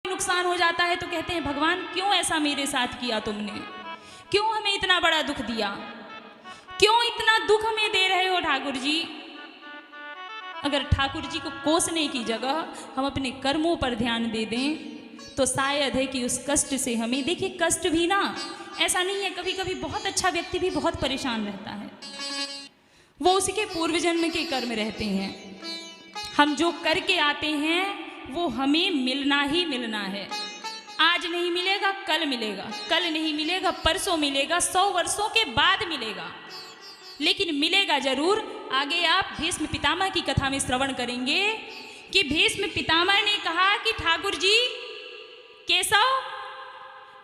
नुकसान हो जाता है तो कहते हैं भगवान क्यों ऐसा मेरे साथ किया तुमने, क्यों हमें इतना बड़ा दुख दिया, क्यों इतना दुख हमें दे रहे हो ठाकुर जी। अगर ठाकुर जी को कोसने की जगह हम अपने कर्मों पर ध्यान दे दें तो शायद है कि उस कष्ट से हमें, देखिए कष्ट भी ना ऐसा नहीं है, कभी कभी बहुत अच्छा व्यक्ति भी बहुत परेशान रहता है, वो उसके पूर्व जन्म के कर्म रहते हैं। हम जो करके आते हैं वो हमें मिलना ही मिलना है। आज नहीं मिलेगा कल मिलेगा, कल नहीं मिलेगा परसों मिलेगा, 100 वर्षों के बाद मिलेगा, लेकिन मिलेगा जरूर। आगे आप भीष्म पितामह की कथा में श्रवण करेंगे कि भीष्म पितामह ने कहा कि ठाकुर जी केशव,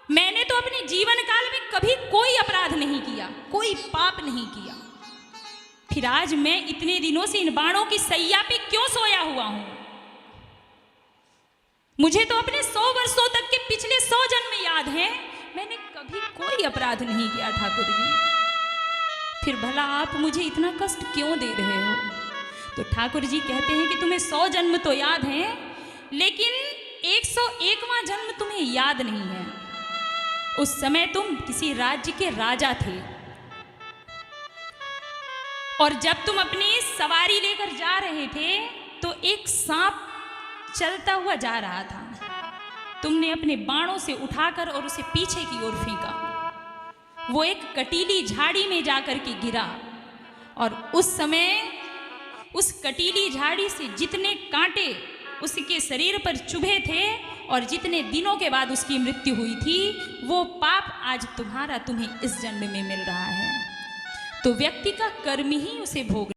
मैंने तो अपने जीवन काल में कभी कोई अपराध नहीं किया, कोई पाप नहीं किया, फिर आज मैं इतने दिनों से इन बाणों की सैया पे क्यों सोया हुआ हूं। मुझे तो अपने 100 वर्षों तक के पिछले 100 जन्म याद हैं, मैंने कभी कोई अपराध नहीं किया ठाकुर जी, फिर भला आप मुझे इतना कष्ट क्यों दे रहे हो। तो ठाकुर जी कहते हैं कि तुम्हें 100 जन्म तो याद हैं, लेकिन 101वां जन्म तुम्हें याद नहीं है। उस समय तुम किसी राज्य के राजा थे और जब तुम अपनी सवारी लेकर जा रहे थे तो एक सांप चलता हुआ जा रहा था, तुमने अपने बाणों से उठाकर और उसे पीछे की ओर फेंका, वो एक कटीली झाड़ी में जाकर के गिरा और उस समय उस कटीली झाड़ी से जितने कांटे उसके शरीर पर चुभे थे और जितने दिनों के बाद उसकी मृत्यु हुई थी, वो पाप आज तुम्हें इस जन्म में मिल रहा है। तो व्यक्ति का कर्म ही उसे भोग